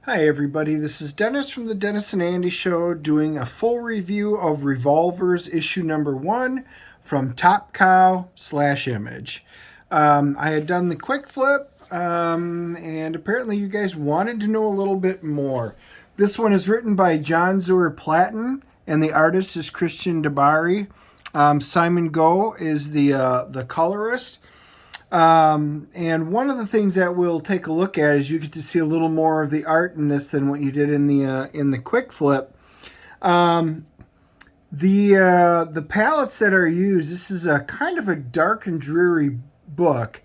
Hi everybody, this is Dennis from the Dennis and Andy Show doing a full review of Revolvers issue number 1 from Top Cow / Image. I had done the quick flip and apparently you guys wanted to know a little bit more. This one is written by Zuur Platten and the artist is Christian Dibari. Simon Go is the colorist. And one of the things that we'll take a look at is you get to see a little more of the art in this than what you did in the quick flip. The palettes that are used, this is a kind of a dark and dreary book,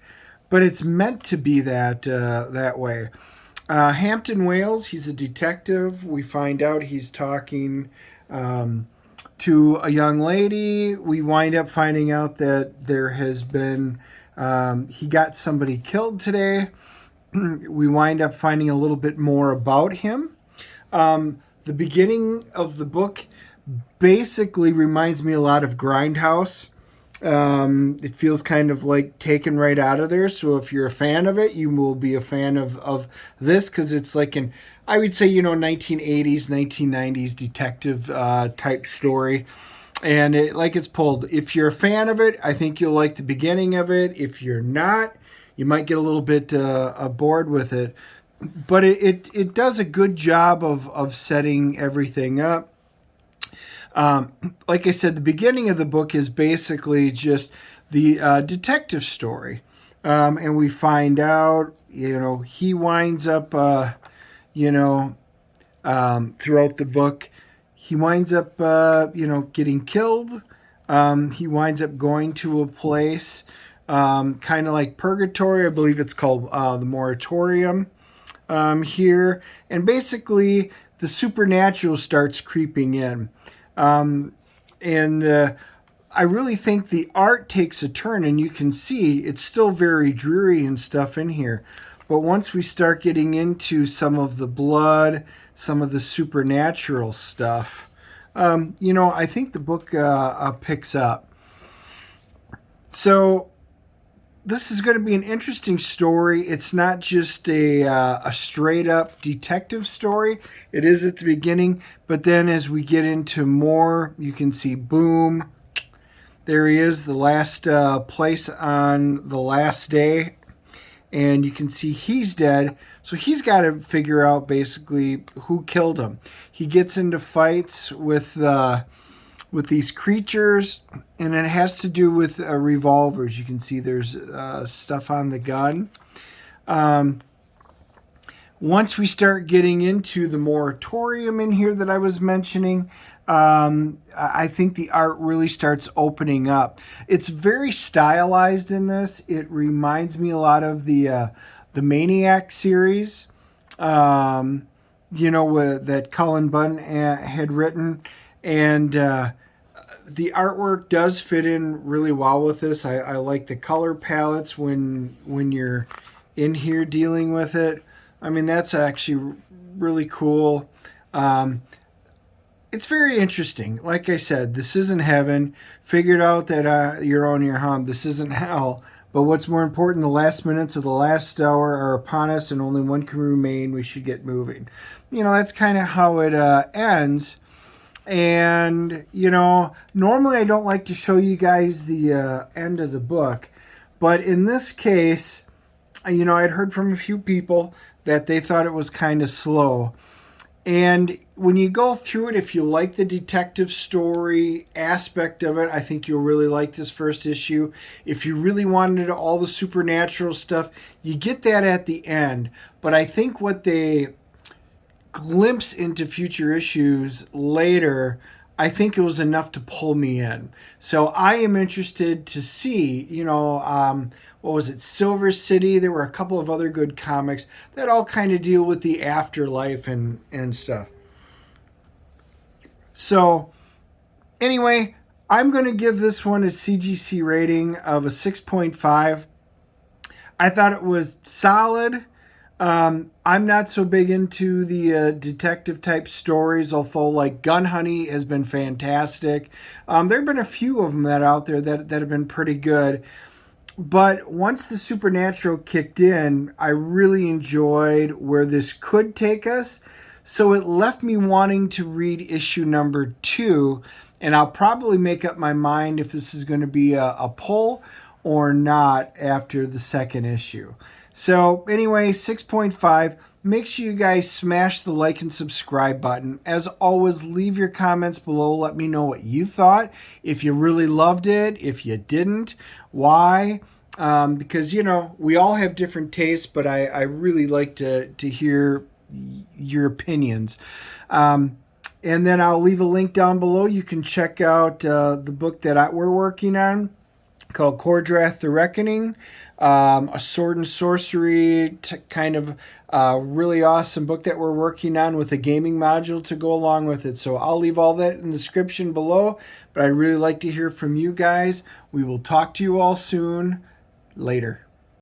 but it's meant to be that way. Hampton Wales, he's a detective. We find out he's talking to a young lady. We wind up finding out that there has been he got somebody killed today. We wind up finding a little bit more about him. The beginning of the book basically reminds me a lot of Grindhouse. It feels kind of like taken right out of there. So if you're a fan of it, you will be a fan of this because it's like I would say, 1980s, 1990s detective type story. And it's pulled. If you're a fan of it, I think you'll like the beginning of it. If you're not, you might get a little bit bored with it. But it does a good job of setting everything up. Like I said, the beginning of the book is basically just the detective story. And we find out, he winds up, throughout the book, he winds up, getting killed. He winds up going to a place kind of like Puragatory. I believe it's called the Moratorium here. And basically, the supernatural starts creeping in. I really think the art takes a turn, and you can see it's still very dreary and stuff in here. But once we start getting into some of the blood, some of the supernatural stuff, I think the book picks up. So this is going to be an interesting story. It's not just a straight up detective story. It is at the beginning, but then as we get into more, you can see boom. There he is, the last place on the last day. And you can see he's dead. So he's got to figure out basically who killed him. He gets into fights with these creatures, and it has to do with revolvers. You can see there's stuff on the gun. Once we start getting into the moratorium in here that I was mentioning, I think the art really starts opening up. It's very stylized in this. It reminds me a lot of the Maniac series, that Cullen Bunn had written. And the artwork does fit in really well with this. I like the color palettes when you're in here dealing with it. I mean, that's actually really cool. It's very interesting. Like I said, this isn't heaven. Figured out that you're on your home. This isn't hell. But what's more important, the last minutes of the last hour are upon us and only one can remain. We should get moving. That's kind of how it ends. And, normally I don't like to show you guys the end of the book. But in this case, I'd heard from a few people that they thought it was kind of slow. And when you go through it, if you like the detective story aspect of it, I think you'll really like this first issue. If you really wanted all the supernatural stuff, you get that at the end. But I think what they glimpse into future issues later, I think it was enough to pull me in. So I am interested to see, what was it, Silver City? There were a couple of other good comics that all kind of deal with the afterlife and stuff. So anyway, I'm going to give this one a CGC rating of a 6.5. I thought it was solid. I'm not so big into the detective type stories, although like Gun Honey has been fantastic. There have been a few of them that are out there that have been pretty good. But once the supernatural kicked in, I really enjoyed where this could take us. So it left me wanting to read issue number 2. And I'll probably make up my mind if this is going to be a pull or not after the second issue. So anyway, 6.5. Make sure you guys smash the like and subscribe button. As always, leave your comments below. Let me know what you thought. If you really loved it, if you didn't, why? Because, you know, we all have different tastes, but I really like to hear your opinions. And then I'll leave a link down below. You can check out the book that we're working on called Kor-Drath, The Reckoning. A sword and sorcery kind of really awesome book that we're working on with a gaming module to go along with it. So I'll leave all that in the description below. But I'd really like to hear from you guys. We will talk to you all soon. Later.